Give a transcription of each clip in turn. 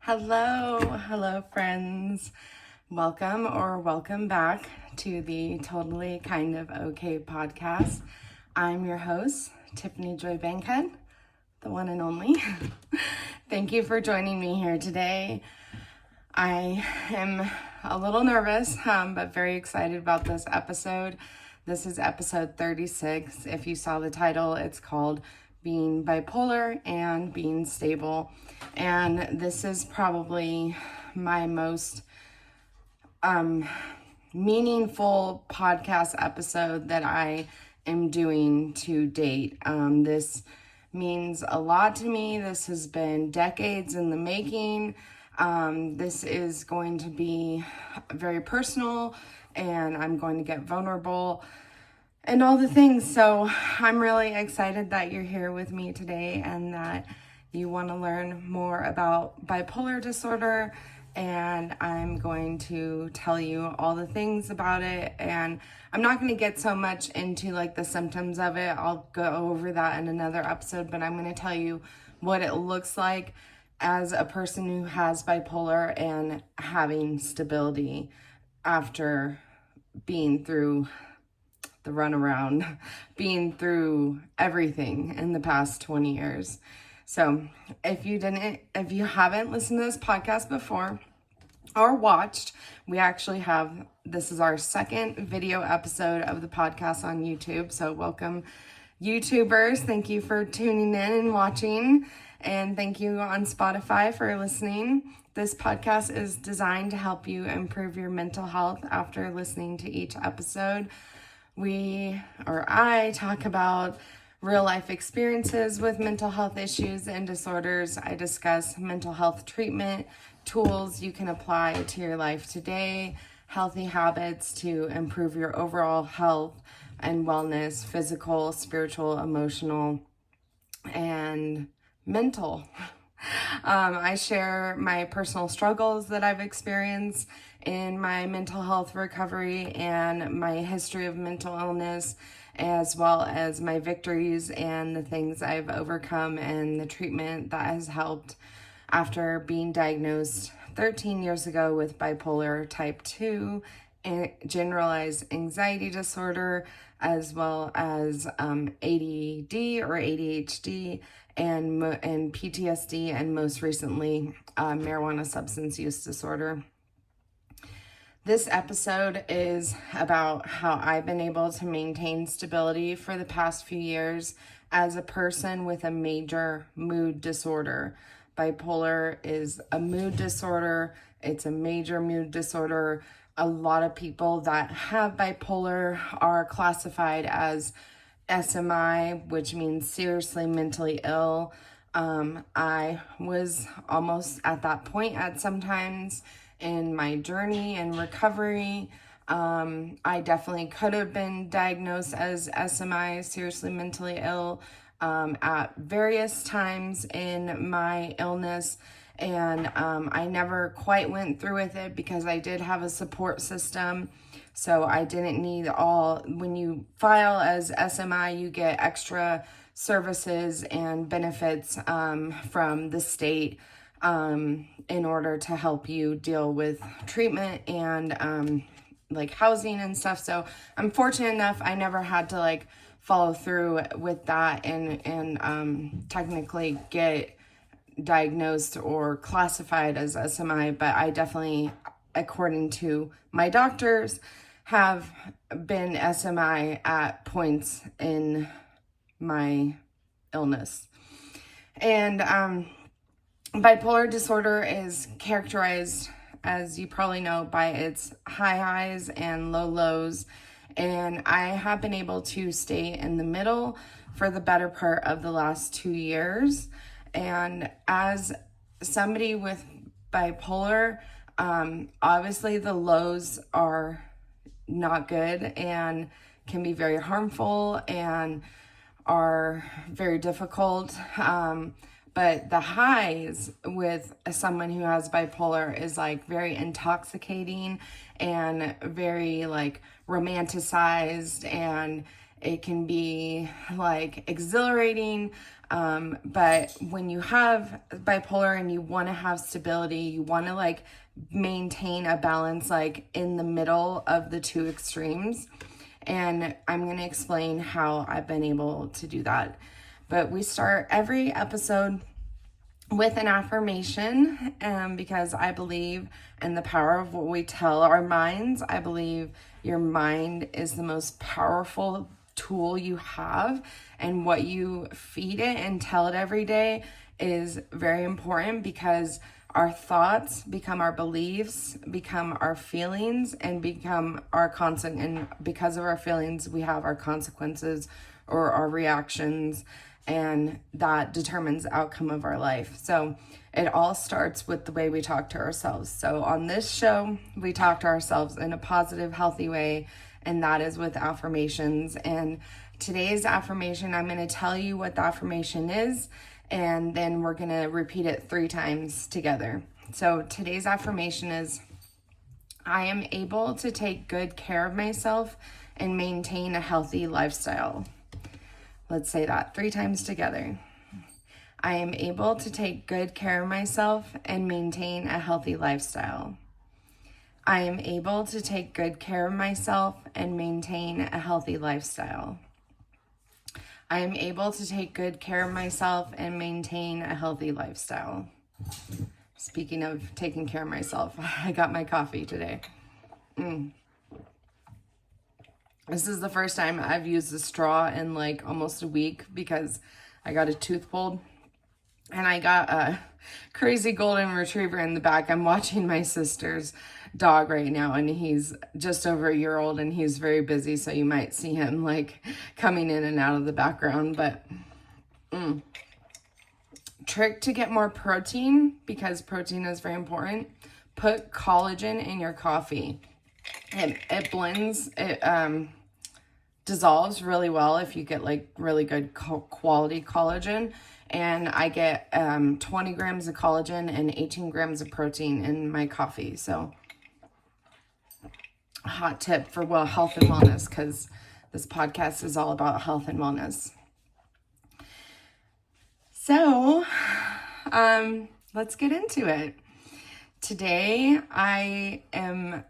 Hello, friends. Welcome back to the Totally Kind of Okay podcast. I'm your host, Tiffany Joy Bankhead, the one and only. Thank you for joining me here today. I am a little nervous, but very excited about this episode. This is episode 36. If you saw the title, it's called Being Bipolar and Being Stable. And this is probably my most meaningful podcast episode that I am doing to date. This means a lot to me. This has been decades in the making. This is going to be very personal, and I'm going to get vulnerable and all the things. So I'm really excited that you're here with me today and that you want to learn more about bipolar disorder. And I'm going to tell you all the things about it. And I'm not going to get so much into like the symptoms of it. I'll go over that in another episode, but I'm going to tell you what it looks like as a person who has bipolar and having stability after being through the runaround, being through everything in the past 20 years. So if you haven't listened to this podcast before or watched, this is our second video episode of the podcast on YouTube. So welcome, YouTubers. Thank you for tuning in and watching. And thank you on Spotify for listening. This podcast is designed to help you improve your mental health after listening to each episode. I talk about real life experiences with mental health issues and disorders. I discuss mental health treatment, tools you can apply to your life today, healthy habits to improve your overall health and wellness, physical, spiritual, emotional, and mental. I share my personal struggles that I've experienced in my mental health recovery and my history of mental illness, as well as my victories and the things I've overcome and the treatment that has helped after being diagnosed 13 years ago with bipolar type 2 and generalized anxiety disorder, as well as ADD or ADHD and PTSD, and most recently marijuana substance use disorder. This episode is about how I've been able to maintain stability for the past few years as a person with a major mood disorder. Bipolar is a mood disorder. It's a major mood disorder. A lot of people that have bipolar are classified as SMI, which means seriously mentally ill. I was almost at that point at sometimes in my journey and recovery. I definitely could have been diagnosed as SMI, seriously mentally ill, at various times in my illness. And I never quite went through with it because I did have a support system. So I didn't need when you file as SMI, you get extra services and benefits from the state in order to help you deal with treatment and like housing and stuff. So I'm fortunate enough, I never had to like follow through with that and technically get diagnosed or classified as SMI, but I definitely, according to my doctors, have been SMI at points in my illness. And bipolar disorder is characterized, as you probably know, by its high highs and low lows. And I have been able to stay in the middle for the better part of the last 2 years. And as somebody with bipolar, obviously the lows are not good and can be very harmful and are very difficult. But the highs with someone who has bipolar is like very intoxicating and very like romanticized, and It can be like exhilarating. But when you have bipolar and you want to have stability, you want to like maintain a balance like in the middle of the two extremes. And I'm going to explain how I've been able to do that. But we start every episode with an affirmation, because I believe in the power of what we tell our minds. I believe your mind is the most powerful tool you have, and what you feed it and tell it every day is very important, because our thoughts become our beliefs, become our feelings, and become our constant. And because of our feelings, we have our consequences or our reactions, and that determines the outcome of our life. So it all starts with the way we talk to ourselves. So on this show, we talk to ourselves in a positive, healthy way, and that is with affirmations. And today's affirmation, I'm going to tell you what the affirmation is, and then we're going to repeat it 3 times together. So today's affirmation is, I am able to take good care of myself and maintain a healthy lifestyle. Let's say that 3 times together. I am able to take good care of myself and maintain a healthy lifestyle. I am able to take good care of myself and maintain a healthy lifestyle. I am able to take good care of myself and maintain a healthy lifestyle. Speaking of taking care of myself, I got my coffee today. This is the first time I've used a straw in like almost a week, because I got a tooth pulled and I got a crazy golden retriever in the back. I'm watching my sister's dog right now, and he's just over a year old, and he's very busy, so you might see him like coming in and out of the background. But trick to get more protein, because protein is very important: put collagen in your coffee. It blends, it dissolves really well if you get like really good quality collagen. And I get 20 grams of collagen and 18 grams of protein in my coffee. So a hot tip for health and wellness, because this podcast is all about health and wellness. So let's get into it. Today I am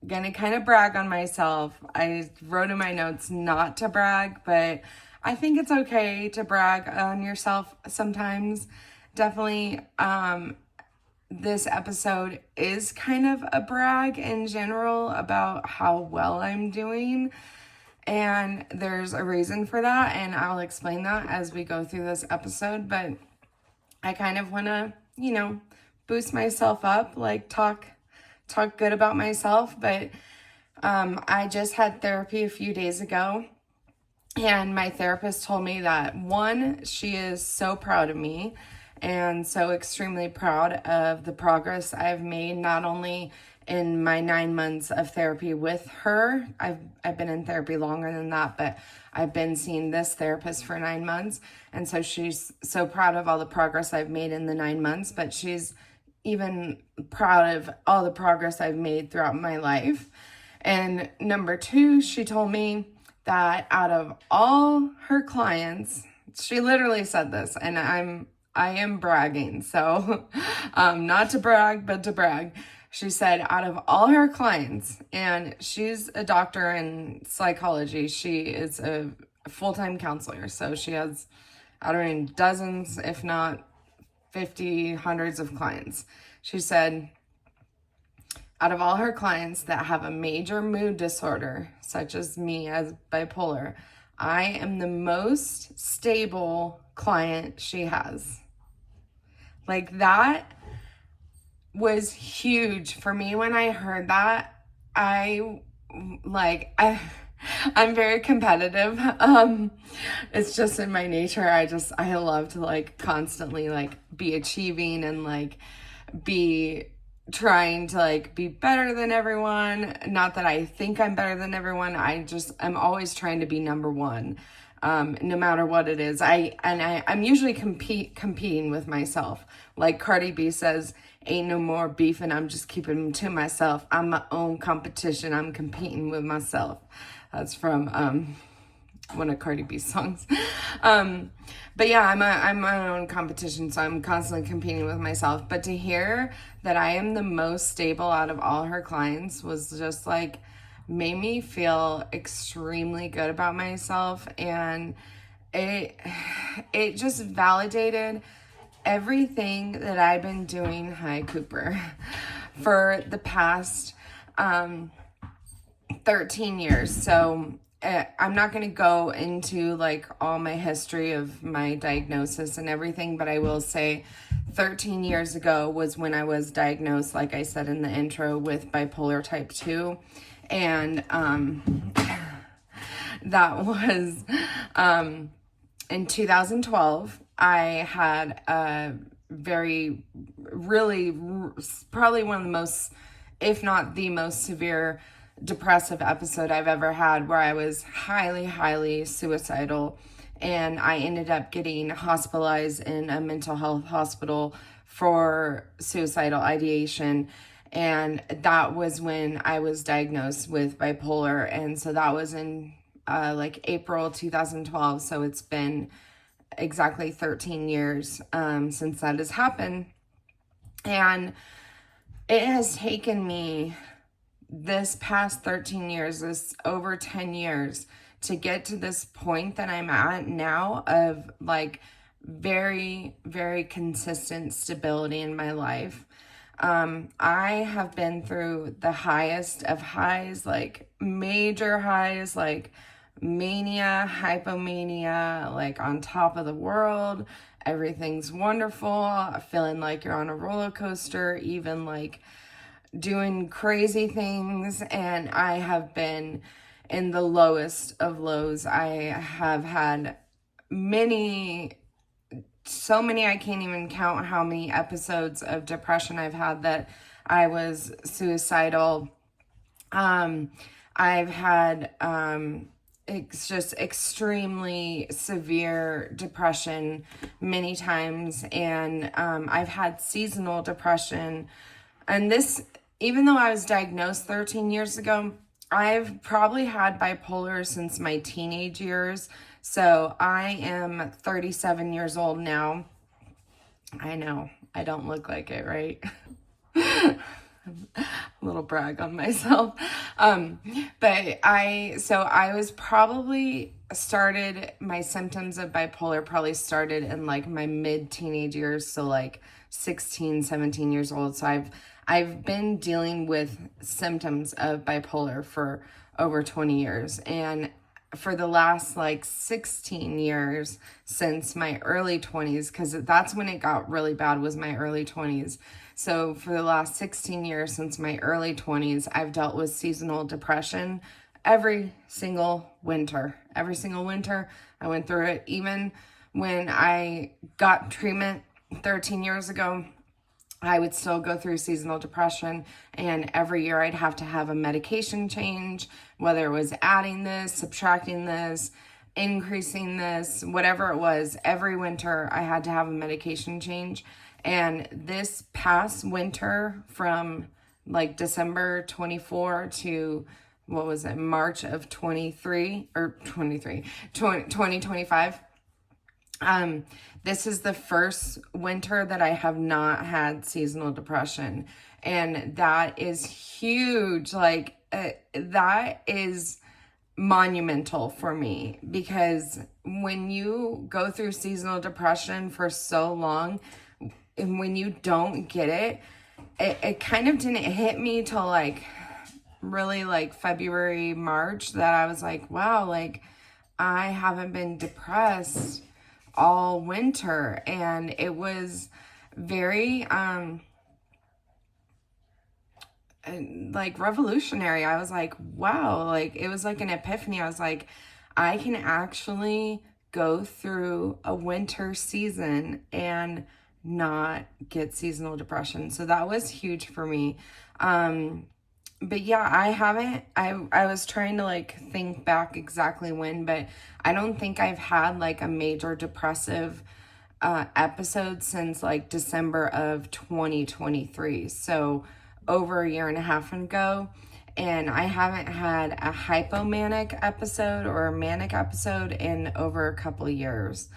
gonna kind of brag on myself. I wrote in my notes not to brag, but I think it's okay to brag on yourself sometimes. Definitely, this episode is kind of a brag in general about how well I'm doing. And there's a reason for that, and I'll explain that as we go through this episode. But I kind of want to, boost myself up, like talk good about myself. But I just had therapy a few days ago, and my therapist told me that, one, she is so proud of me and so extremely proud of the progress I've made, not only in my 9 months of therapy with her. I've been in therapy longer than that, but I've been seeing this therapist for 9 months. And so she's so proud of all the progress I've made in the 9 months, but she's even proud of all the progress I've made throughout my life. And number 2, she told me that out of all her clients, she literally said this, and I am bragging. So not to brag, but to brag. She said out of all her clients, and she's a doctor in psychology, she is a full-time counselor. So she has, dozens, if not 50, hundreds of clients. She said, out of all her clients that have a major mood disorder, such as me as bipolar, I am the most stable client she has. Like, that was huge for me when I heard that. I'm very competitive. It's just in my nature. I love to constantly be achieving and be trying to be better than everyone. Not that I think I'm better than everyone. I'm always trying to be number one, no matter what it is. I'm usually competing with myself. Like Cardi B says, ain't no more beef, and I'm just keeping to myself. I'm my own competition. I'm competing with myself. That's from one of Cardi B's songs. But yeah, I'm my own competition, so I'm constantly competing with myself. But to hear that I am the most stable out of all her clients was just like, made me feel extremely good about myself. And it just validated everything that I've been doing, hi Cooper, for the past 13 years. So I'm not going to go into like all my history of my diagnosis and everything, but I will say 13 years ago was when I was diagnosed, like I said in the intro, with bipolar type 2. And that was in 2012. I had a probably one of the most, if not the most severe depressive episode I've ever had, where I was highly, highly suicidal. And I ended up getting hospitalized in a mental health hospital for suicidal ideation. And that was when I was diagnosed with bipolar. And so that was in like April 2012. So it's been exactly 13 years since that has happened. And it has taken me this past 13 years, this over 10 years, to get to this point that I'm at now of like very, very consistent stability in my life. I have been through the highest of highs, like major highs, like mania, hypomania, like on top of the world. Everything's wonderful, feeling like you're on a roller coaster, even like doing crazy things. And I have been in the lowest of lows. I have had so many, I can't even count how many episodes of depression I've had that I was suicidal. I've had it's just extremely severe depression many times, and I've had seasonal depression. And this, even though I was diagnosed 13 years ago, I've probably had bipolar since my teenage years. So I am 37 years old now. I know, I don't look like it, right? A little brag on myself. But I was probably started, my symptoms of bipolar probably started in like my mid-teenage years. So like 16, 17 years old. So I've been dealing with symptoms of bipolar for over 20 years. And for the last like 16 years since my early 20s, because that's when it got really bad, was my early 20s. So for the last 16 years since my early 20s, I've dealt with seasonal depression every single winter. Every single winter, I went through it. Even when I got treatment 13 years ago, I would still go through seasonal depression, and every year I'd have to have a medication change, whether it was adding this, subtracting this, increasing this, whatever it was. Every winter I had to have a medication change. And this past winter, from like December 24 to what was it, March of 2025, this is the first winter that I have not had seasonal depression. And that is huge. Like, that is monumental for me, because when you go through seasonal depression for so long, and when you don't get it, it kind of didn't hit me till like really like February, March, that I was like, wow, like I haven't been depressed all winter. And it was very like revolutionary. I was like, wow, like it was like an epiphany. I was like, I can actually go through a winter season and not get seasonal depression. So that was huge for me. But yeah, I was trying to like think back exactly when, but I don't think I've had like a major depressive episode since like December of 2023. So over a year and a half ago. and I haven't had a hypomanic episode or a manic episode in over a couple years.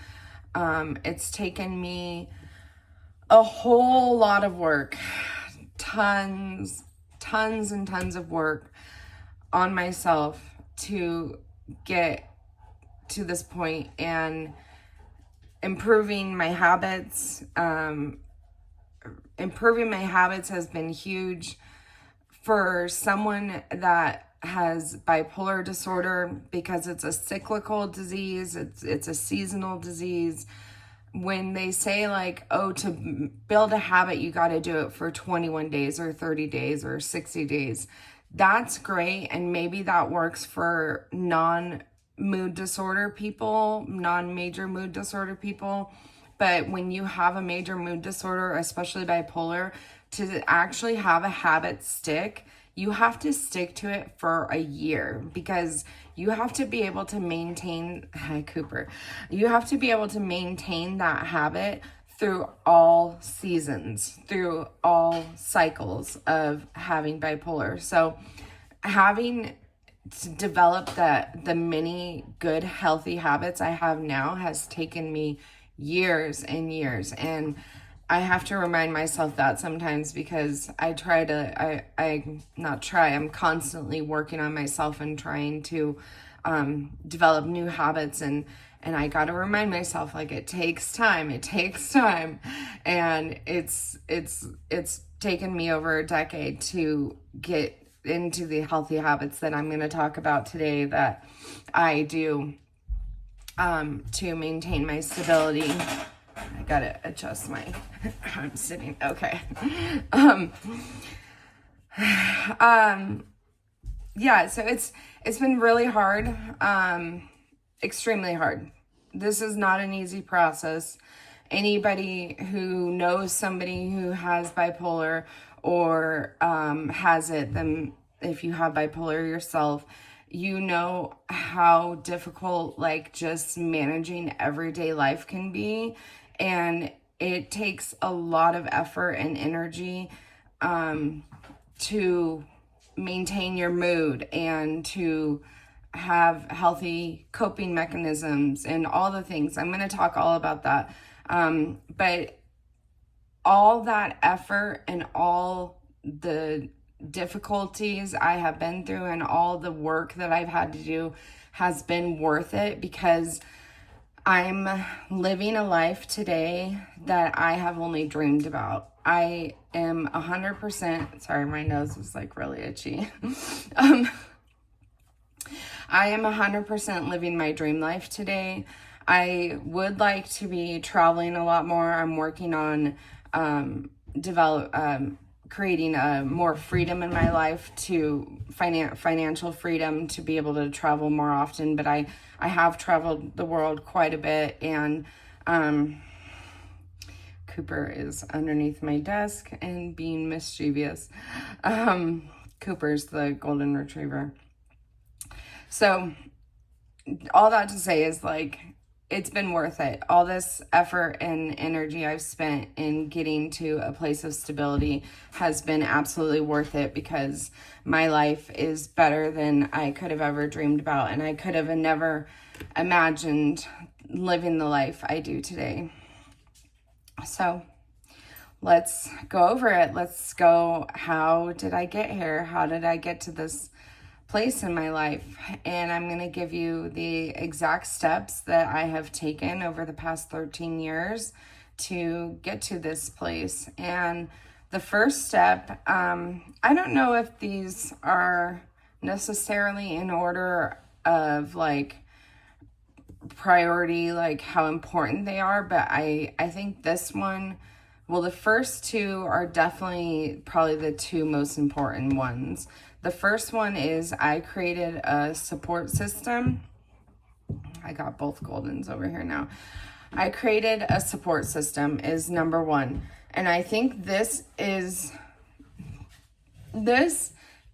It's taken me a whole lot of work, tons and tons of work on myself to get to this point, and improving my habits. Improving my habits has been huge for someone that has bipolar disorder, because it's a cyclical disease, it's a seasonal disease. When they say like, oh, to build a habit, you got to do it for 21 days or 30 days or 60 days. That's great. And maybe that works for non-mood disorder people, non-major mood disorder people. But when you have a major mood disorder, especially bipolar, to actually have a habit stick, you have to stick to it for a year, because you have to be able to maintain, hi Cooper, you have to be able to maintain that habit through all seasons, through all cycles of having bipolar. So having to develop the many good, healthy habits I have now has taken me years and years. And I have to remind myself that sometimes, because I'm constantly working on myself and trying to develop new habits, and I got to remind myself, like, it takes time. And it's taken me over a decade to get into the healthy habits that I'm going to talk about today, that I do to maintain my stability. I gotta adjust my, I'm sitting, okay. Yeah, so it's been really hard, extremely hard. This is not an easy process. Anybody who knows somebody who has bipolar, or has it, then if you have bipolar yourself, you know how difficult, like, just managing everyday life can be. And it takes a lot of effort and energy to maintain your mood, and to have healthy coping mechanisms and all the things. I'm going to talk all about that. But all that effort and all the difficulties I have been through and all the work that I've had to do has been worth it, because I'm living a life today that I have only dreamed about. I am 100%, sorry, my nose is like really itchy. I am 100% living my dream life today. I would like to be traveling a lot more. I'm working on creating more freedom in my life, to financial freedom, to be able to travel more often. But I have traveled the world quite a bit, and Cooper is underneath my desk and being mischievous. Cooper's the golden retriever. So all that to say is, like, it's been worth it. All this effort and energy I've spent in getting to a place of stability has been absolutely worth it, because my life is better than I could have ever dreamed about. And I could have never imagined living the life I do today. So let's go over it. Let's go, how did I get here? How did I get to this place in my life? And I'm going to give you the exact steps that I have taken over the past 13 years to get to this place. And the first step, I don't know if these are necessarily in order of, like, priority, like how important they are, but I think this one, well, the first two are definitely probably the two most important ones. The first one is I created a support system. I got both Goldens over here now. I created a support system is number one. And I think this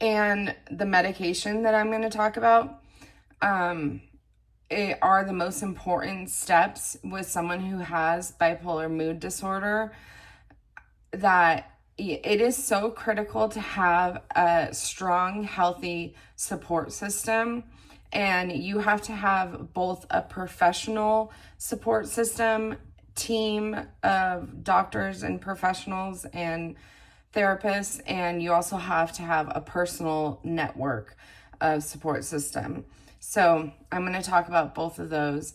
and the medication that I'm going to talk about are the most important steps with someone who has bipolar mood disorder, that it is so critical to have a strong, healthy support system. And you have to have both a professional support system, team of doctors and professionals and therapists, and you also have to have a personal network of support system. So I'm going to talk about both of those.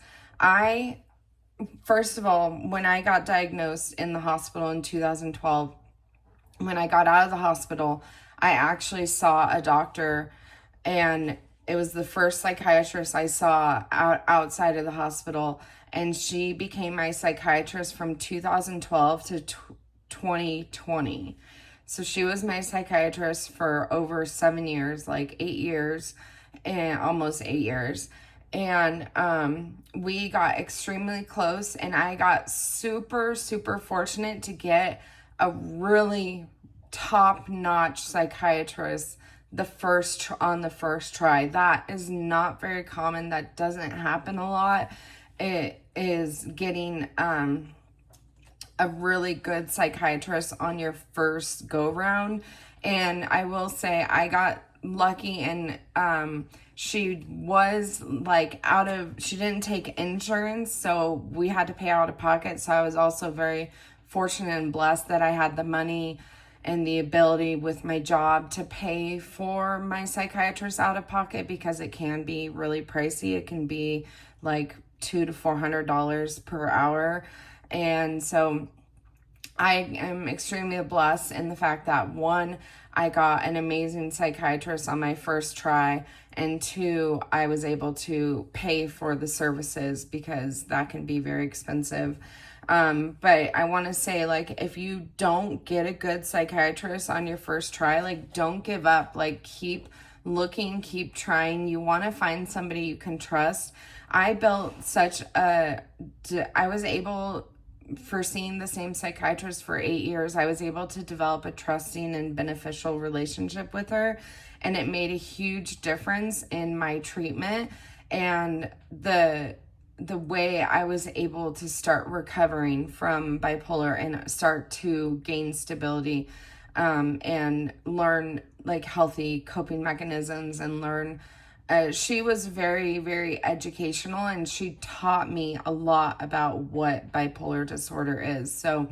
First of all, when I got diagnosed in the hospital in 2012, when I got out of the hospital, I actually saw a doctor, and it was the first psychiatrist I saw outside of the hospital, and she became my psychiatrist from 2012 to 2020. So she was my psychiatrist for over 7 years, like 8 years, and almost 8 years. And we got extremely close, and I got super, super fortunate to get a really top-notch psychiatrist on the first try. That is not very common. That doesn't happen a lot. It is getting a really good psychiatrist on your first go round. And I will say I got lucky, and she was like she didn't take insurance, so we had to pay out of pocket. So I was also very fortunate and blessed that I had the money and the ability with my job to pay for my psychiatrist out of pocket, because it can be really pricey. It can be like $200 to $400 per hour. And so I am extremely blessed in the fact that, one, I got an amazing psychiatrist on my first try, and two, I was able to pay for the services, because that can be very expensive. But I want to say, like, if you don't get a good psychiatrist on your first try, like, don't give up. Like, keep looking, keep trying. You want to find somebody you can trust. I was able, for seeing the same psychiatrist for 8 years, I was able to develop a trusting and beneficial relationship with her. And it made a huge difference in my treatment and the way I was able to start recovering from bipolar and start to gain stability, and learn like healthy coping mechanisms, and learn. She was very, very educational, and she taught me a lot about what bipolar disorder is. So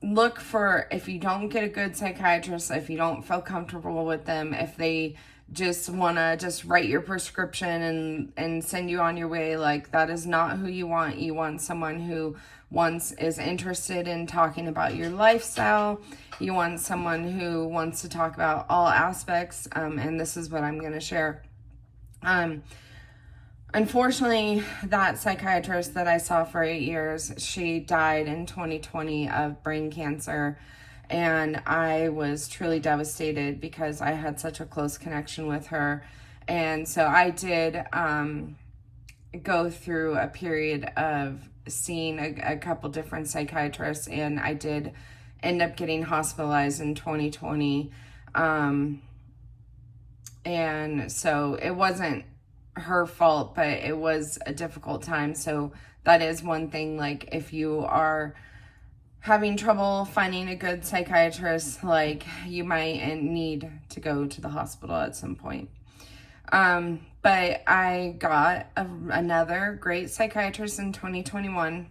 look for, if you don't get a good psychiatrist, if you don't feel comfortable with them, if they just want to just write your prescription and send you on your way, like, that is not who you want. You want someone who is interested in talking about your lifestyle. You want someone who wants to talk about all aspects, and this is what I'm going to share. Unfortunately, that psychiatrist that I saw for 8 years, she died in 2020 of brain cancer. And I was truly devastated, because I had such a close connection with her. And so I did go through a period of seeing a couple different psychiatrists, and I did end up getting hospitalized in 2020. And so it wasn't her fault, but it was a difficult time. So that is one thing, like, if you are having trouble finding a good psychiatrist, like, you might need to go to the hospital at some point. But I got another great psychiatrist in 2021,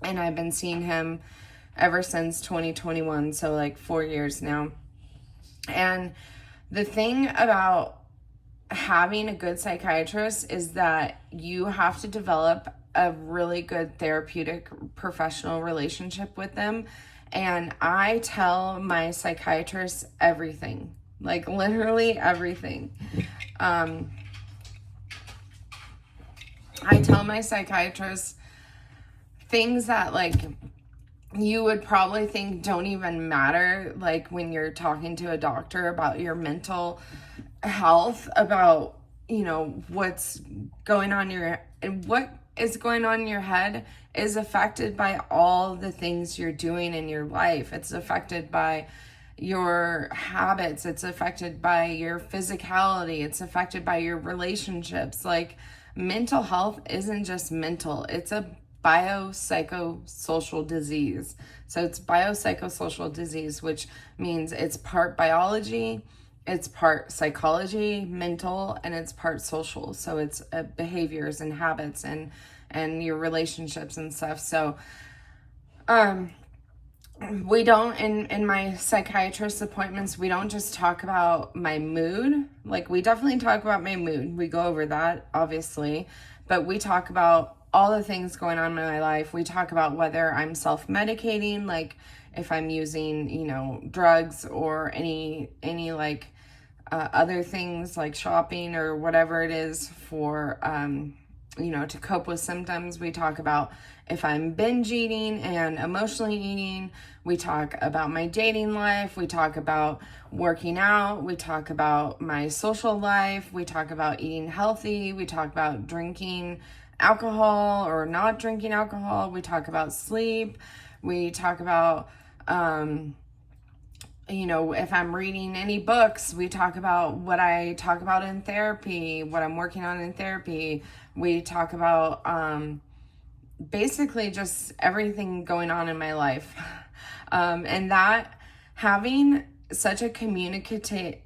and I've been seeing him ever since 2021, so like 4 years now. And the thing about having a good psychiatrist is that you have to develop a really good therapeutic professional relationship with them. And I tell my psychiatrist everything, like literally everything. I tell my psychiatrist things that, like, you would probably think don't even matter, like when you're talking to a doctor about your mental health, about, what's going on what is going on in your head is affected by all the things you're doing in your life. It's affected by your habits. It's affected by your physicality. It's affected by your relationships. Like, mental health isn't just mental. It's a biopsychosocial disease. So it's biopsychosocial disease, which means it's part biology, it's part psychology, mental, and it's part social. So it's behaviors and habits and your relationships and stuff. So we don't, in my psychiatrist appointments, we don't just talk about my mood. Like, we definitely talk about my mood. We go over that, obviously, but we talk about all the things going on in my life. We talk about whether I'm self-medicating, like if I'm using, drugs or any like other things like shopping or whatever it is for, to cope with symptoms. We talk about if I'm binge eating and emotionally eating. We talk about my dating life. We talk about working out. We talk about my social life. We talk about eating healthy. We talk about drinking alcohol or not drinking alcohol. We talk about sleep. We talk about, if I'm reading any books. We talk about what I talk about in therapy, what I'm working on in therapy. We talk about basically just everything going on in my life. And that having such a communicative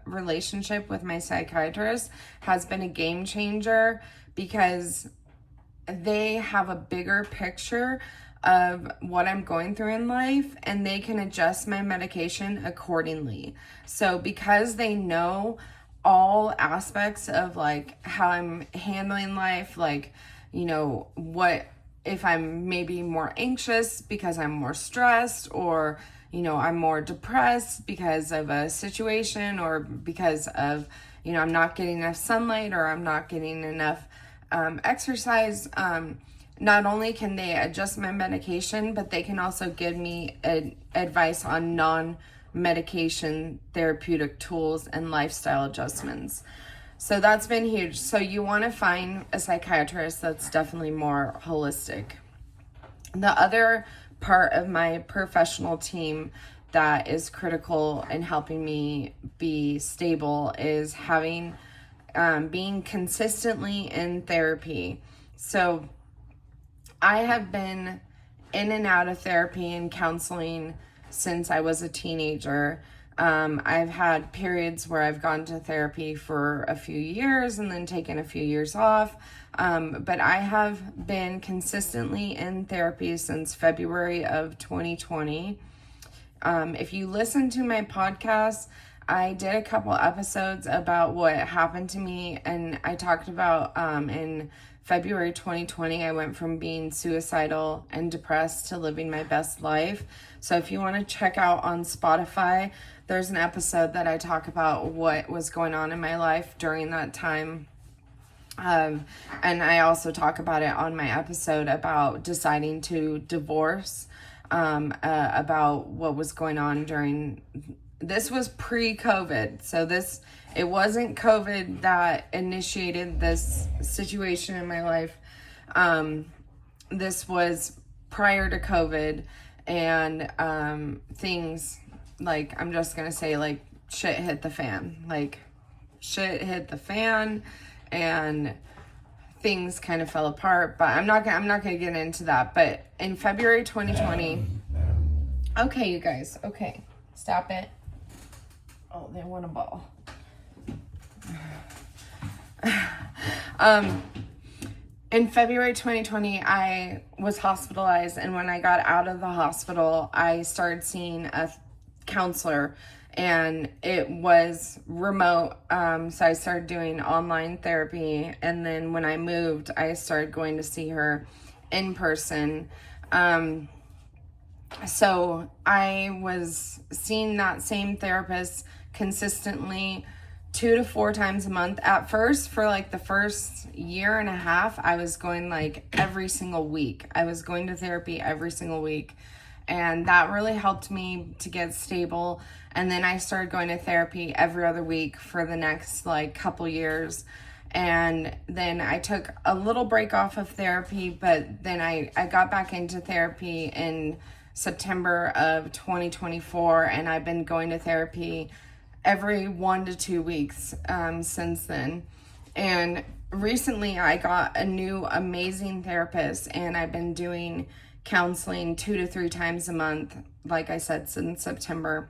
relationship with my psychiatrist has been a game changer, because they have a bigger picture of what I'm going through in life, and they can adjust my medication accordingly. So because they know all aspects of like how I'm handling life, like, what if I'm maybe more anxious because I'm more stressed, or I'm more depressed because of a situation, or because of I'm not getting enough sunlight, or I'm not getting enough exercise. Not only can they adjust my medication, but they can also give me advice on non-medication therapeutic tools and lifestyle adjustments. So that's been huge. So you want to find a psychiatrist that's definitely more holistic. The other part of my professional team that is critical in helping me be stable is being consistently in therapy. So I have been in and out of therapy and counseling since I was a teenager. I've had periods where I've gone to therapy for a few years and then taken a few years off. But I have been consistently in therapy since February of 2020. If you listen to my podcast, I did a couple episodes about what happened to me, and I talked about in February 2020, I went from being suicidal and depressed to living my best life. So if you want to check out on Spotify, there's an episode that I talk about what was going on in my life during that time. And I also talk about it on my episode about deciding to divorce, about what was going on during, this was pre-COVID. So it wasn't COVID that initiated this situation in my life. This was prior to COVID, and things, like, I'm just gonna say, like, shit hit the fan. Like, shit hit the fan, and things kind of fell apart. But I'm not gonna get into that. But in February 2020, okay, you guys, okay, stop it. Oh, they want a ball. In February 2020, I was hospitalized, and when I got out of the hospital, I started seeing a counselor, and it was remote. So I started doing online therapy, and then when I moved, I started going to see her in person. So I was seeing that same therapist consistently 2 to 4 times a month. At first, for like the first year and a half, I was going like every single week. I was going to therapy every single week, and that really helped me to get stable. And then I started going to therapy every other week for the next like couple years. And then I took a little break off of therapy, but then I got back into therapy in September of 2024, and I've been going to therapy every 1 to 2 weeks since then. And recently I got a new amazing therapist, and I've been doing counseling 2 to 3 times a month, like I said, since September.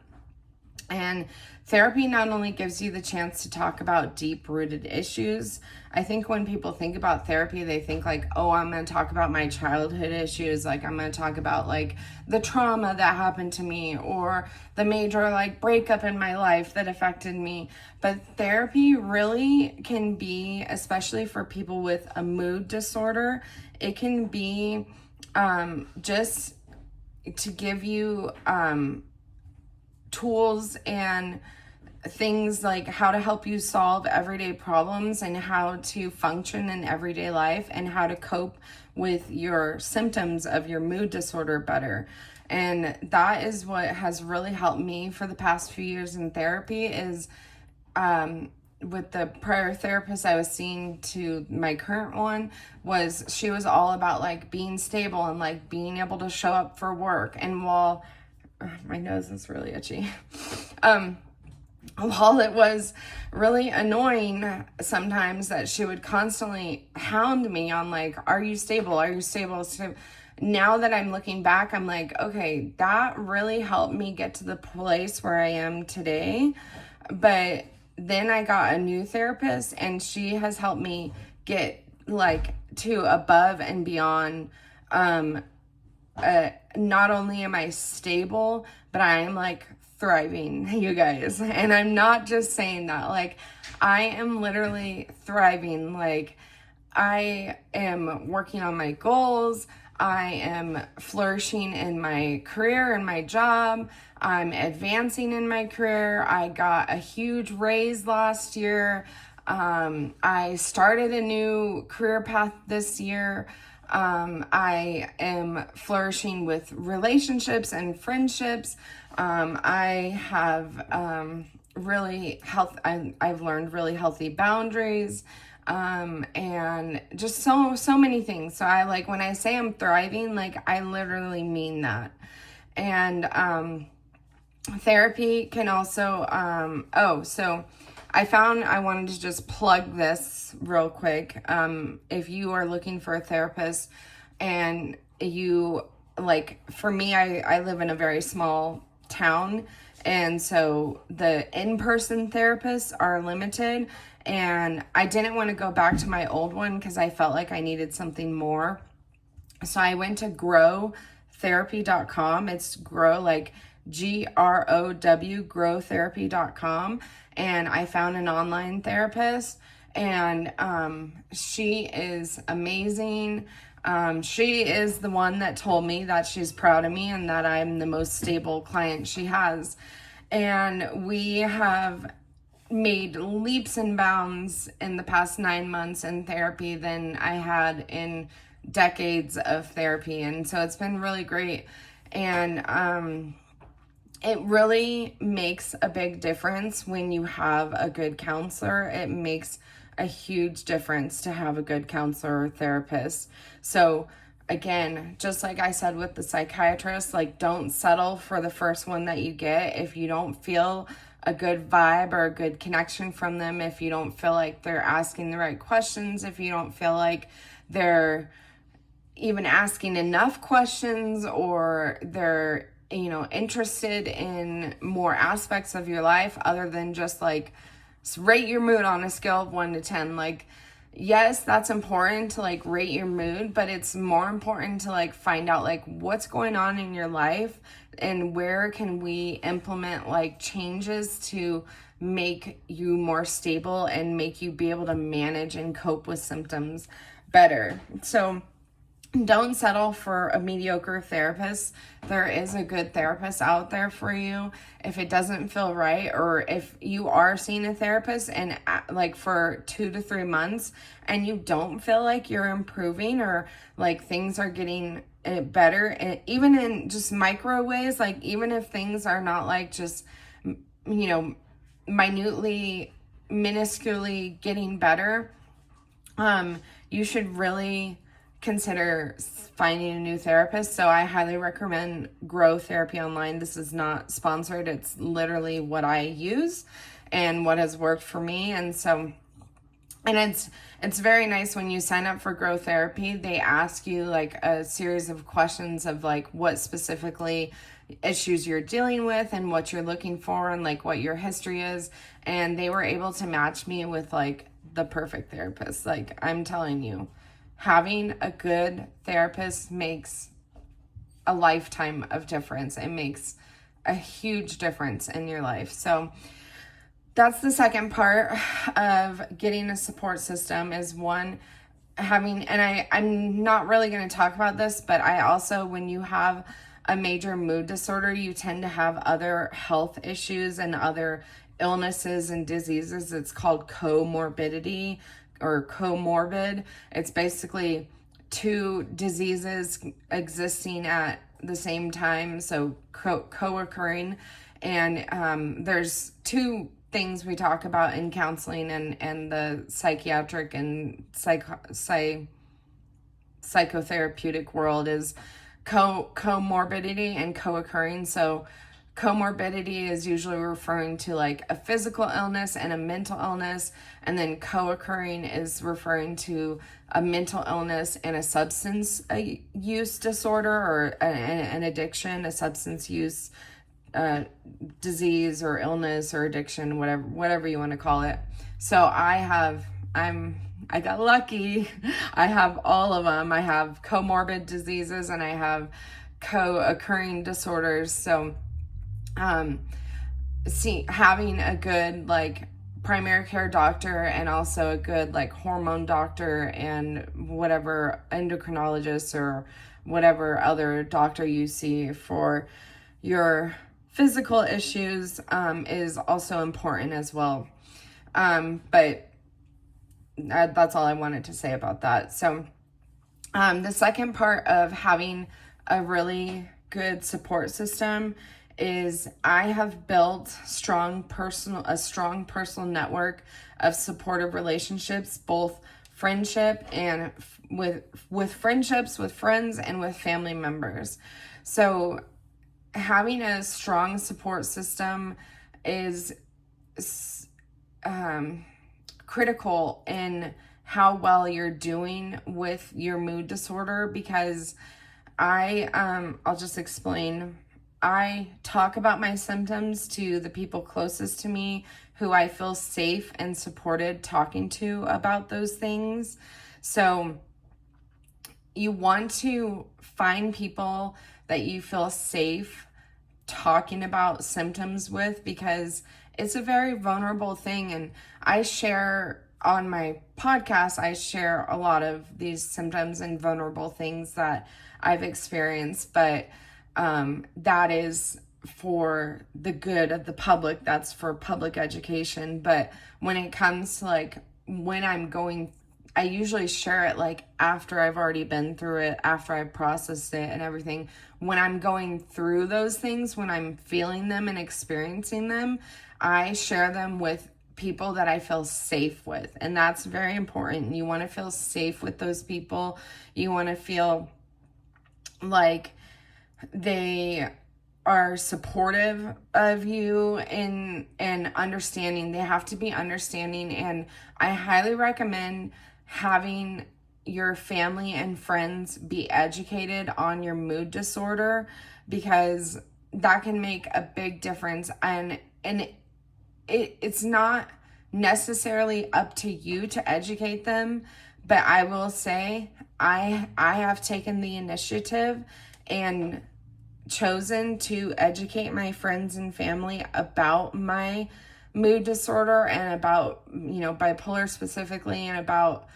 And therapy not only gives you the chance to talk about deep-rooted issues. I think when people think about therapy, they think like, oh, I'm going to talk about my childhood issues. Like, I'm going to talk about like the trauma that happened to me, or the major like breakup in my life that affected me. But therapy really can be, especially for people with a mood disorder, it can be just to give you tools and things like how to help you solve everyday problems and how to function in everyday life and how to cope with your symptoms of your mood disorder better. And that is what has really helped me for the past few years in therapy is with the prior therapist I was seeing to my current one, was she was all about like being stable and like being able to show up for work. And while my nose is really itchy. While it was really annoying sometimes that she would constantly hound me on like, are you stable? Are you stable? So now that I'm looking back, I'm like, okay, that really helped me get to the place where I am today. But then I got a new therapist, and she has helped me get like to above and beyond. Not only am I stable, but I am like thriving, you guys. And I'm not just saying that, like I am literally thriving. Like I am working on my goals. I am flourishing in my career and my job. I'm advancing in my career. I got a huge raise last year. I started a new career path this year. I am flourishing with relationships and friendships. I have I've learned really healthy boundaries, and just so many things. So I like when I say I'm thriving, like I literally mean that. And therapy can also so I wanted to just plug this real quick. If you are looking for a therapist and you like, for me, I live in a very small town, and so the in-person therapists are limited, and I didn't want to go back to my old one because I felt like I needed something more. So I went to growtherapy.com. It's grow like GROW, growtherapy.com. And I found an online therapist, and she is amazing. She is the one that told me that she's proud of me and that I'm the most stable client she has. And we have made leaps and bounds in the past 9 months in therapy than I had in decades of therapy. And so it's been really great. And it really makes a big difference when you have a good counselor. It makes a huge difference to have a good counselor or therapist. So again, just like I said with the psychiatrist, like don't settle for the first one that you get. If you don't feel a good vibe or a good connection from them, if you don't feel like they're asking the right questions, if you don't feel like they're even asking enough questions, or they're interested in more aspects of your life other than just like rate your mood on a scale of 1 to 10. Like, yes, that's important to like rate your mood, but it's more important to like find out like what's going on in your life and where can we implement like changes to make you more stable and make you be able to manage and cope with symptoms better. So don't settle for a mediocre therapist. There is a good therapist out there for you. If it doesn't feel right, or if you are seeing a therapist and like for 2 to 3 months and you don't feel like you're improving or like things are getting better, and even in just micro ways, like even if things are not like just, minutely, minusculely getting better, you should really consider finding a new therapist. So I highly recommend Grow Therapy Online. This is not sponsored. It's literally what I use and what has worked for me. And so And it's very nice when you sign up for Grow Therapy. They ask you like a series of questions of like what specifically issues you're dealing with and what you're looking for and like what your history is. And they were able to match me with like the perfect therapist. Like, I'm telling you, having a good therapist makes a lifetime of difference. It makes a huge difference in your life. So that's the second part of getting a support system, is one, having, and I'm not really going to talk about this, but I also, when you have a major mood disorder, you tend to have other health issues and other illnesses and diseases. It's called comorbidity or comorbid. It's basically two diseases existing at the same time, so co-occurring. And there's two things we talk about in counseling and the psychiatric and psychotherapeutic world is comorbidity and co-occurring. So comorbidity is usually referring to like a physical illness and a mental illness, and then co-occurring is referring to a mental illness and a substance use disorder, or an addiction, a substance use disease or illness or addiction, whatever you want to call it. So I got lucky. I have all of them. I have comorbid diseases and I have co-occurring disorders. So having a good like primary care doctor and also a good like hormone doctor and whatever endocrinologist or whatever other doctor you see for your physical issues is also important as well. But that's all I wanted to say about that. So the second part of having a really good support system is I have built a strong personal network of supportive relationships, both friendship and with friendships with friends and with family members. So having a strong support system is critical in how well you're doing with your mood disorder, because I'll just explain. I talk about my symptoms to the people closest to me who I feel safe and supported talking to about those things. So you want to find people that you feel safe talking about symptoms with, because it's a very vulnerable thing. And I share on my podcast, I share a lot of these symptoms and vulnerable things that I've experienced, but that is for the good of the public. That's for public education. But when it comes to like when I usually share it like after I've already been through it, after I've processed it and everything. When I'm going through those things, when I'm feeling them and experiencing them, I share them with people that I feel safe with. And that's very important. You want to feel safe with those people. You want to feel like they are supportive of you and understanding. They have to be understanding. And I highly recommend having your family and friends be educated on your mood disorder, because that can make a big difference. And it's not necessarily up to you to educate them, but I will say I have taken the initiative and chosen to educate my friends and family about my mood disorder and about, bipolar specifically, and about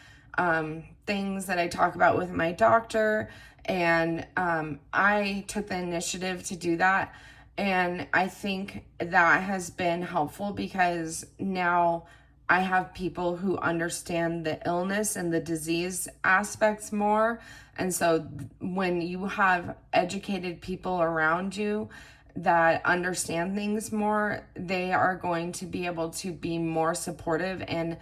things that I talk about with my doctor. And I took the initiative to do that. And I think that has been helpful, because now I have people who understand the illness and the disease aspects more. And so when you have educated people around you that understand things more, they are going to be able to be more supportive and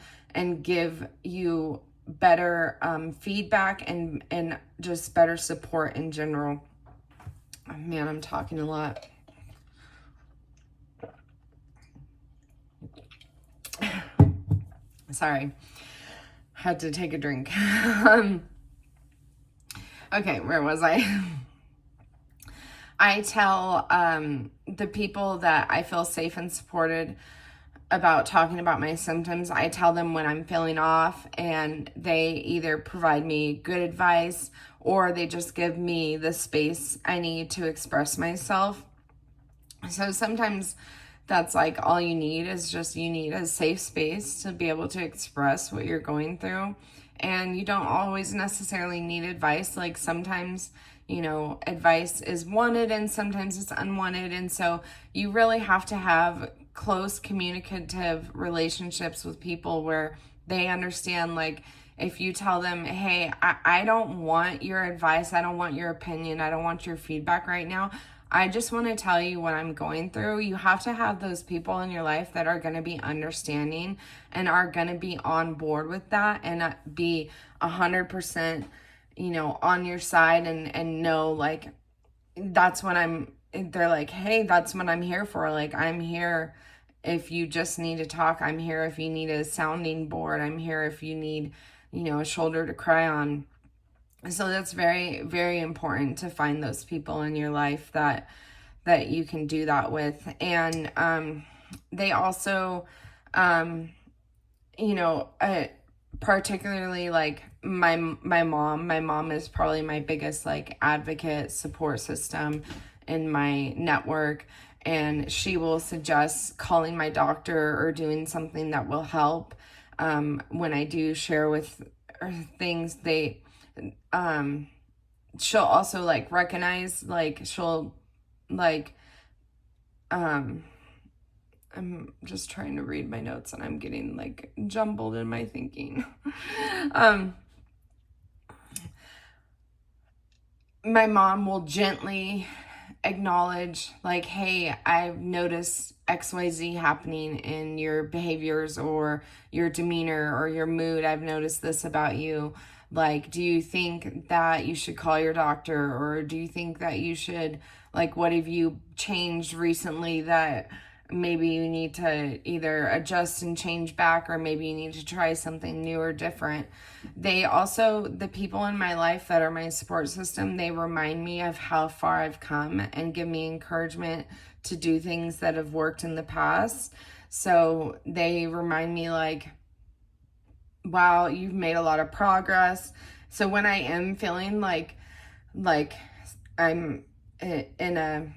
give you better feedback and just better support in general. Oh, man, I'm talking a lot. Sorry. had to take a drink. Okay, where was I? I tell the people that I feel safe and supported about talking about my symptoms. I tell them when I'm feeling off, and they either provide me good advice or they just give me the space I need to express myself. So sometimes that's like all you need is just you need a safe space to be able to express what you're going through. And you don't always necessarily need advice. Like sometimes, advice is wanted and sometimes it's unwanted. And so you really have to have close communicative relationships with people where they understand, like, if you tell them, hey, I don't want your advice, I don't want your opinion, I don't want your feedback right now, I just want to tell you what I'm going through. You have to have those people in your life that are going to be understanding and are going to be on board with that and be 100%, on your side and know, like, that's what they're like, hey, that's what I'm here for. Like, I'm here if you just need to talk. I'm here if you need a sounding board. I'm here if you need, a shoulder to cry on. So that's very, very important to find those people in your life that you can do that with. And they also, particularly like my mom is probably my biggest like advocate support system in my network. And she will suggest calling my doctor or doing something that will help. When I do share with her things, she'll also like recognize, like she'll like, I'm just trying to read my notes and I'm getting like jumbled in my thinking. My mom will gently acknowledge, like, hey, I've noticed XYZ happening in your behaviors or your demeanor or your mood. I've noticed this about you. Like, do you think that you should call your doctor? Or do you think that you should, like, what have you changed recently that maybe you need to either adjust and change back, or maybe you need to try something new or different? The people in my life that are my support system, they remind me of how far I've come and give me encouragement to do things that have worked in the past. So they remind me, like, wow, you've made a lot of progress. So when I am feeling like I'm in a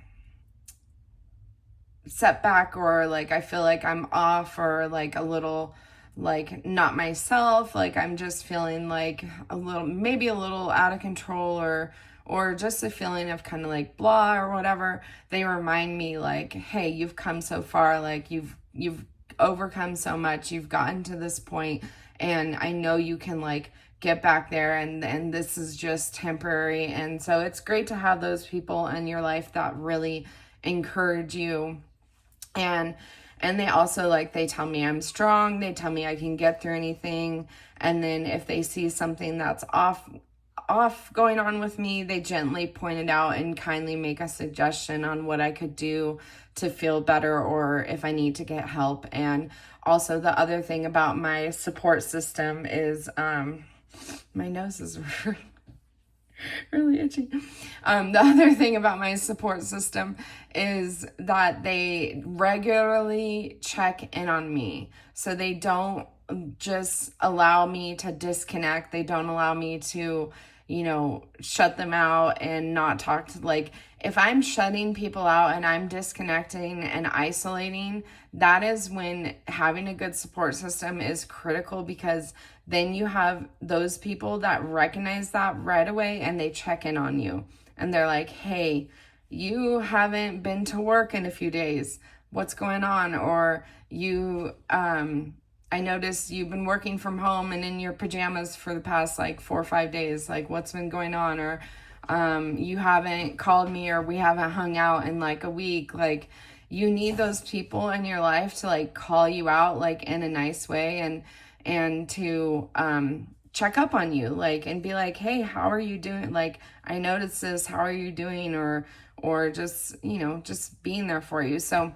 setback, or like I feel like I'm off, or like a little like not myself, like I'm just feeling like maybe a little out of control, or just a feeling of kind of like blah or whatever, they remind me, like, hey, you've come so far, like you've overcome so much, you've gotten to this point, and I know you can like get back there, and this is just temporary. And so it's great to have those people in your life that really encourage you. And they also, like, they tell me I'm strong, they tell me I can get through anything. And then if they see something that's off going on with me, they gently point it out and kindly make a suggestion on what I could do to feel better, or if I need to get help. And also the other thing about my support system is, my nose is really itchy. The other thing about my support system is that they regularly check in on me. So they don't just allow me to disconnect. They don't allow me to, shut them out and not talk to, like, if I'm shutting people out and I'm disconnecting and isolating, that is when having a good support system is critical, because then you have those people that recognize that right away and they check in on you. And they're like, hey, you haven't been to work in a few days. What's going on? Or I noticed you've been working from home and in your pajamas for the past like 4 or 5 days. Like, what's been going on? Or you haven't called me, or we haven't hung out in like a week. Like, you need those people in your life to like call you out, like, in a nice way, and to check up on you, like, and be like, hey, how are you doing? Like, I noticed this, how are you doing? Or just, just being there for you. So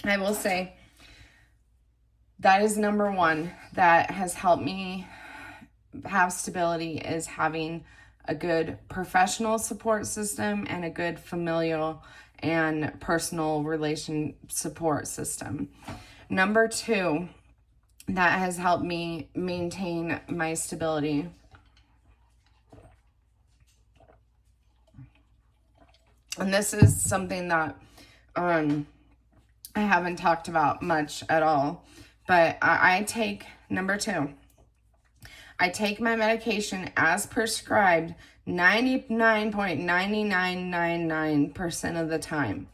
I will say that is number one that has helped me have stability is having a good professional support system and a good familial and personal relation support system. Number 2 that has helped me maintain my stability and this is something that I haven't talked about much at all, but I take, number 2, I take my medication as prescribed 99.9999% of the time.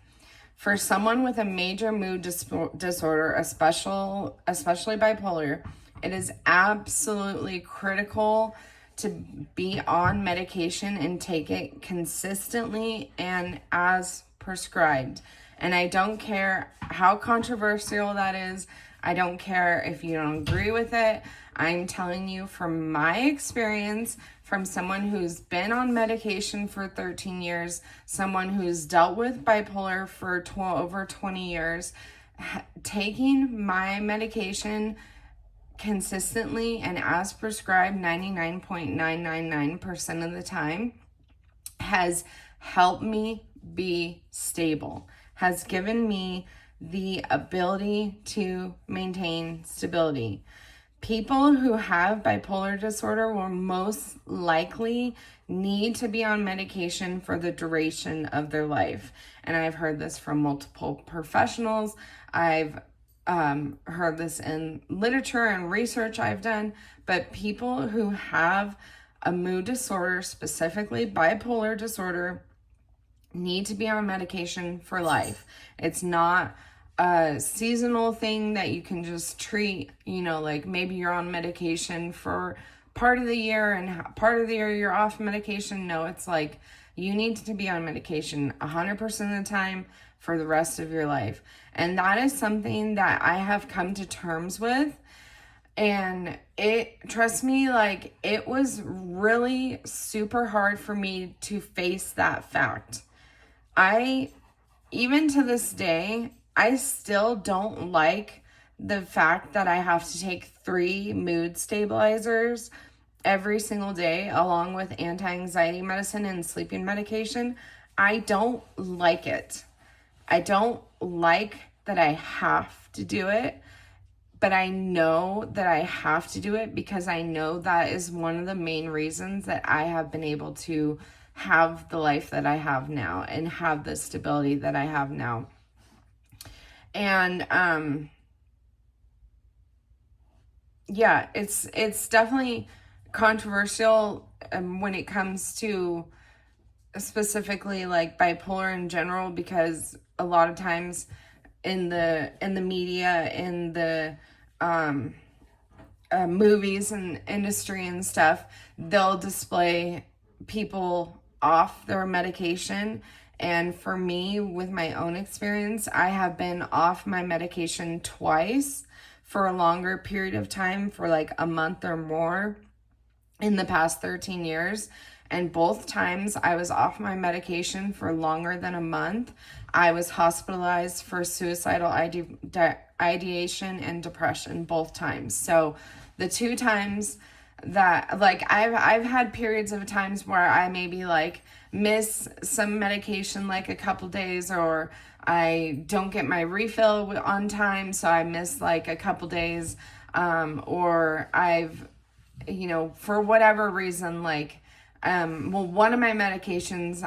For someone with a major mood disorder, especially bipolar, it is absolutely critical to be on medication and take it consistently and as prescribed. And I don't care how controversial that is. I don't care if you don't agree with it. I'm telling you from my experience, from someone who's been on medication for 13 years, someone who's dealt with bipolar for over 20 years, taking my medication consistently and as prescribed 99.999% of the time has helped me be stable, has given me the ability to maintain stability. People who have bipolar disorder will most likely need to be on medication for the duration of their life. And I've heard this from multiple professionals. I've heard this in literature and research I've done, but people who have a mood disorder, specifically bipolar disorder, need to be on medication for life. It's not a seasonal thing that you can just treat, like maybe you're on medication for part of the year and part of the year you're off medication. No, it's like you need to be on medication 100% of the time for the rest of your life. And that is something that I have come to terms with. And trust me, like it was really super hard for me to face that fact. Even to this day, I still don't like the fact that I have to take 3 mood stabilizers every single day, along with anti-anxiety medicine and sleeping medication. I don't like it. I don't like that I have to do it, but I know that I have to do it because I know that is one of the main reasons that I have been able to have the life that I have now and have the stability that I have now. And yeah, it's definitely controversial when it comes to specifically like bipolar in general, because a lot of times in the media, in the movies and industry and stuff, they'll display people off their medication. And for me, with my own experience, I have been off my medication twice for a longer period of time, for like a month or more in the past 13 years. And both times I was off my medication for longer than a month, I was hospitalized for suicidal ideation and depression both times. So the 2 times that, like, I've had periods of times where I maybe like miss some medication like a couple days, or I don't get my refill on time, so I miss like a couple days, or I've, for whatever reason, like, one of my medications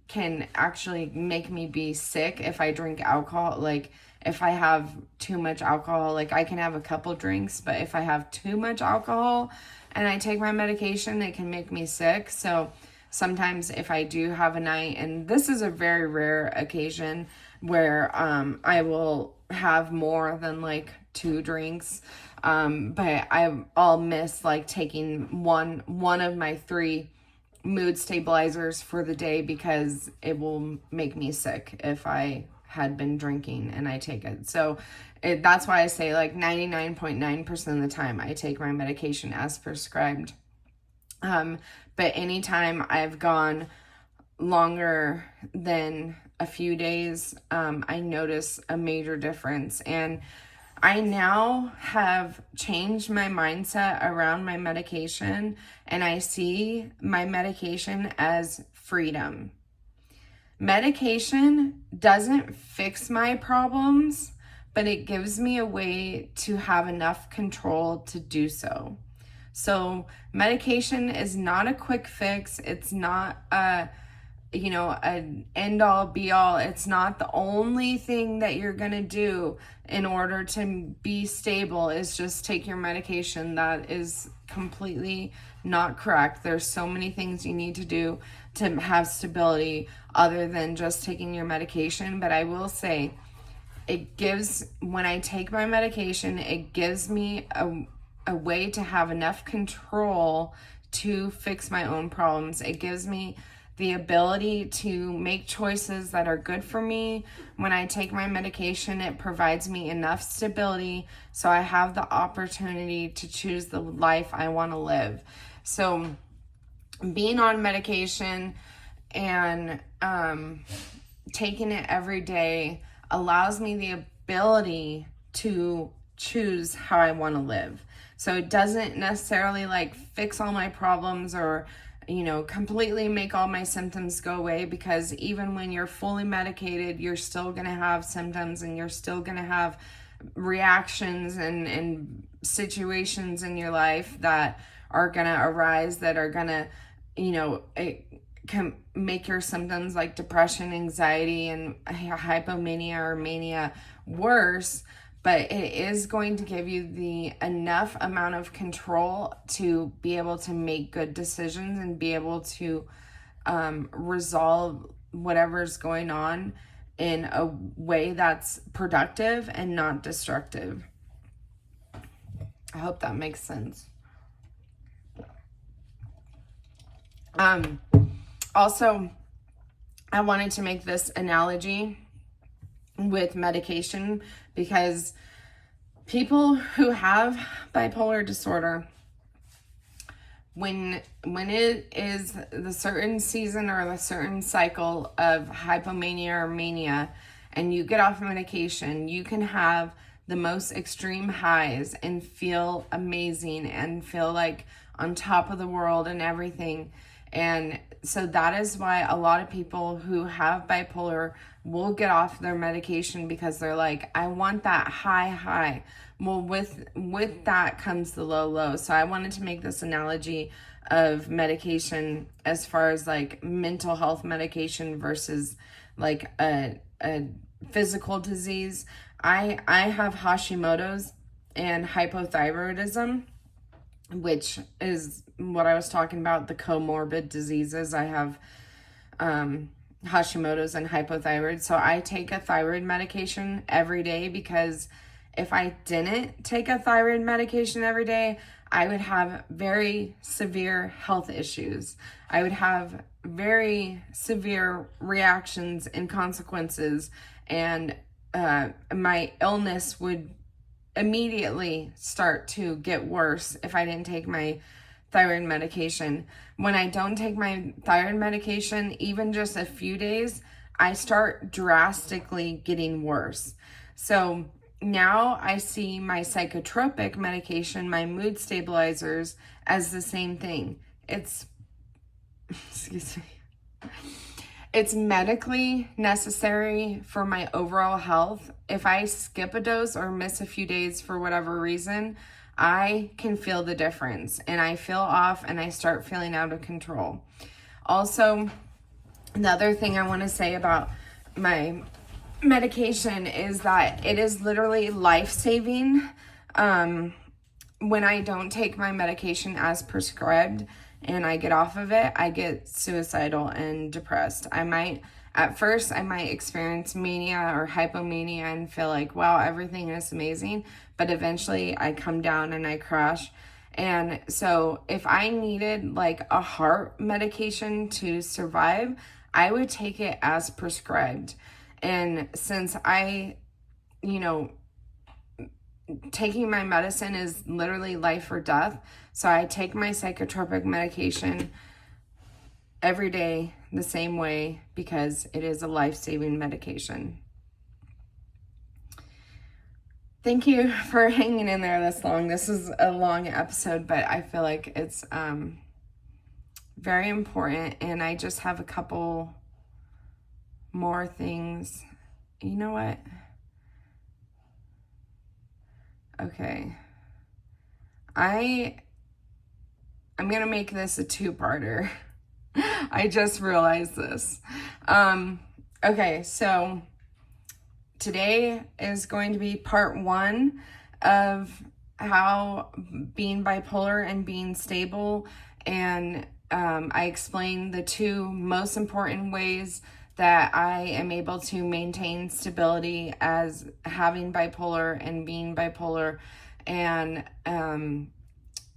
can actually make me be sick if I drink alcohol. Like if I have too much alcohol, like I can have a couple drinks, but if I have too much alcohol and I take my medication, it can make me sick. So sometimes if I do have a night, and this is a very rare occasion where I will have more than like 2 drinks, but I'll miss like taking one of my 3 mood stabilizers for the day because it will make me sick if I had been drinking and I take it. So that's why I say like 99.9% of the time I take my medication as prescribed. But anytime I've gone longer than a few days, I notice a major difference. And I now have changed my mindset around my medication, and I see my medication as freedom. Medication doesn't fix my problems, but it gives me a way to have enough control to do so. So medication is not a quick fix. It's not an end all be all. It's not the only thing that you're going to do in order to be stable is just take your medication. That is completely not correct. There's so many things you need to do to have stability other than just taking your medication. But I will say, when I take my medication, it gives me a way to have enough control to fix my own problems. It gives me the ability to make choices that are good for me. When I take my medication, it provides me enough stability so I have the opportunity to choose the life I want to live. So being on medication and taking it every day allows me the ability to choose how I want to live. So it doesn't necessarily like fix all my problems or completely make all my symptoms go away, because even when you're fully medicated, you're still going to have symptoms and you're still going to have reactions and situations in your life that are going to arise that are going to, it can make your symptoms like depression, anxiety, and hypomania or mania worse. But it is going to give you the enough amount of control to be able to make good decisions and be able to resolve whatever's going on in a way that's productive and not destructive. I hope that makes sense. Also, I wanted to make this analogy with medication, because people who have bipolar disorder, when it is the certain season or the certain cycle of hypomania or mania and you get off medication, you can have the most extreme highs and feel amazing and feel like on top of the world and everything. And so that is why a lot of people who have bipolar will get off their medication, because they're like, I want that high. Well, with that comes the low. So I wanted to make this analogy of medication as far as like mental health medication versus like a physical disease. I have Hashimoto's and hypothyroidism, which is what I was talking about, the comorbid diseases. I have Hashimoto's and hypothyroid. So I take a thyroid medication every day, because if I didn't take a thyroid medication every day, I would have very severe health issues. I would have very severe reactions and consequences, and my illness would immediately start to get worse if I didn't take my thyroid medication. When I don't take my thyroid medication, even just a few days, I start drastically getting worse. So now I see my psychotropic medication, my mood stabilizers, as the same thing. It's medically necessary for my overall health. If I skip a dose or miss a few days for whatever reason, I can feel the difference and I feel off and I start feeling out of control. Also, the other thing I want to say about my medication is that it is literally life-saving. When I don't take my medication as prescribed and I get off of it, I get suicidal and depressed. At first I might experience mania or hypomania and feel like, wow, everything is amazing. But eventually I come down and I crash. And so if I needed like a heart medication to survive, I would take it as prescribed. And since taking my medicine is literally life or death, so I take my psychotropic medication every day the same way, because it is a life-saving medication. Thank you for hanging in there this long. This is a long episode, but I feel like it's very important, and I just have a couple more things. You know what? Okay. I'm gonna make this a two-parter. I just realized this. Okay, so today is going to be part 1 of how being bipolar and being stable, and I explained the 2 most important ways that I am able to maintain stability as having bipolar and being bipolar, and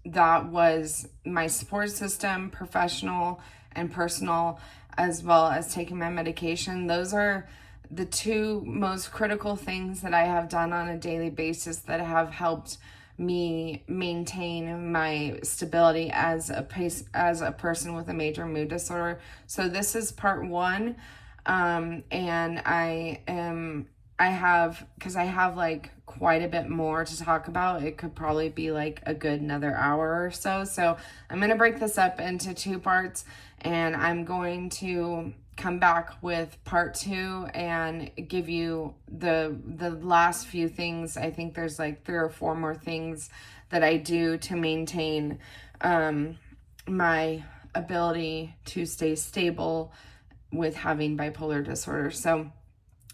that was my support system, professional and personal, as well as taking my medication. Those are the 2 most critical things that I have done on a daily basis that have helped me maintain my stability as a person with a major mood disorder. So this is part 1, and I have like quite a bit more to talk about. It could probably be like a good another hour or so. So I'm going to break this up into 2 parts, and I'm going to come back with part 2 and give you the last few things. I think there's like 3 or 4 more things that I do to maintain my ability to stay stable with having bipolar disorder. So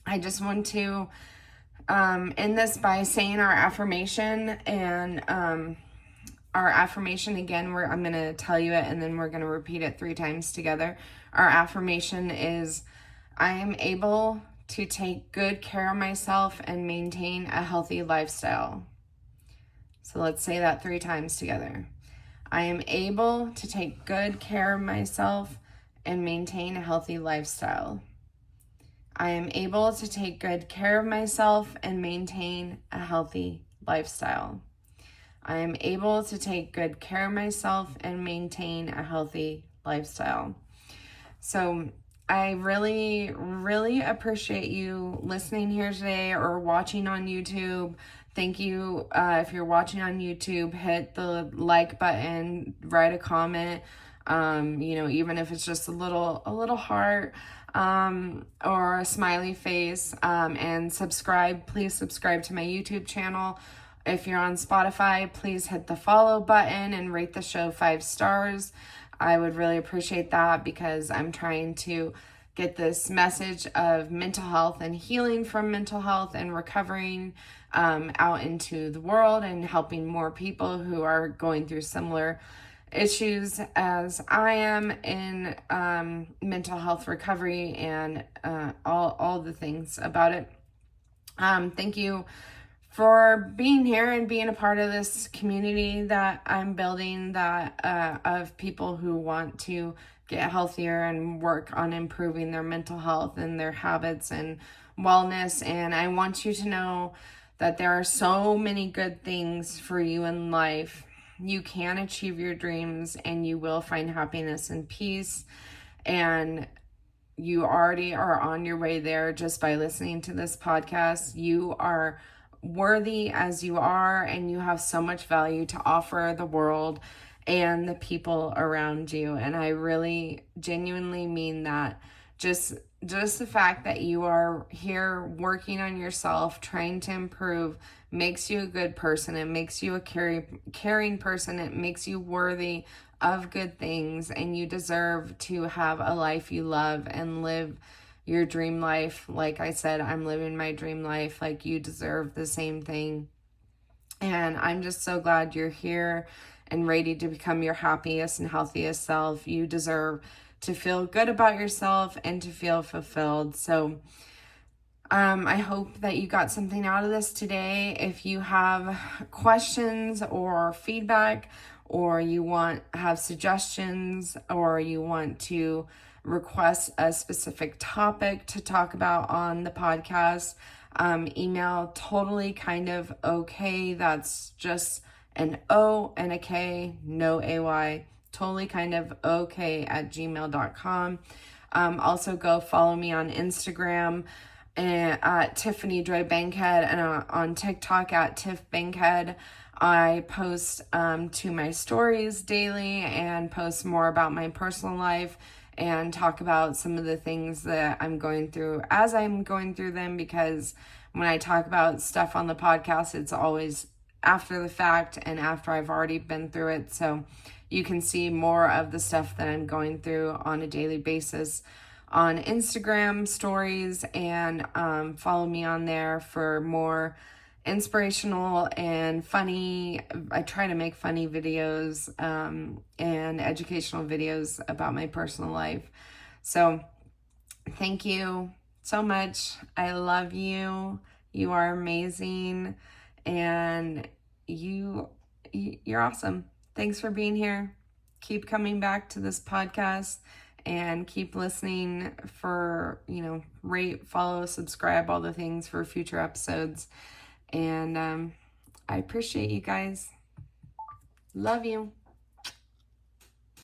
I just want to end this by saying our affirmation, and our affirmation again, I'm going to tell you it and then we're going to repeat it 3 times together. Our affirmation is, I am able to take good care of myself and maintain a healthy lifestyle. So let's say that 3 times together. I am able to take good care of myself and maintain a healthy lifestyle. I am able to take good care of myself and maintain a healthy lifestyle. I am able to take good care of myself and maintain a healthy lifestyle. So I really, really appreciate you listening here today or watching on YouTube. Thank you. If you're watching on YouTube, hit the like button, write a comment, even if it's just a little heart, or a smiley face, and subscribe. Please subscribe to my YouTube channel. If you're on Spotify, please hit the follow button and rate the show 5 stars. I would really appreciate that, because I'm trying to get this message of mental health and healing from mental health and recovering out into the world, and helping more people who are going through similar issues as I am in mental health recovery, and all the things about it. Thank you for being here and being a part of this community that I'm building, that of people who want to get healthier and work on improving their mental health and their habits and wellness. And I want you to know that there are so many good things for you in life. You can achieve your dreams, and you will find happiness and peace, and you already are on your way there just by listening to this podcast. You are worthy as you are, and you have so much value to offer the world and the people around you. And I really genuinely mean that. Just the fact that you are here working on yourself, trying to improve, makes you a good person. It makes you a caring person. It makes you worthy of good things, and you deserve to have a life you love and live your dream life. Like I said, I'm living my dream life. Like, you deserve the same thing. And I'm just so glad you're here and ready to become your happiest and healthiest self. You deserve to feel good about yourself and to feel fulfilled. So I hope that you got something out of this today. If you have questions or feedback, or you have suggestions, or you want to request a specific topic to talk about on the podcast, email totally kind of okay. That's just an O and a K, no AY, totally kind of okay @gmail.com. Also go follow me on Instagram. and at Tiffany Joy Bankhead, and on TikTok at Tiff Bankhead. I post to my stories daily and post more about my personal life and talk about some of the things that I'm going through as I'm going through them, because when I talk about stuff on the podcast, it's always after the fact and after I've already been through it. So you can see more of the stuff that I'm going through on a daily basis on Instagram stories, and follow me on there for more inspirational and funny. I try to make funny videos and educational videos about my personal life. So thank you so much. I love you. You are amazing, and you're awesome. Thanks for being here. Keep coming back to this podcast and keep listening for, rate, follow, subscribe, all the things for future episodes. And I appreciate you guys. Love you.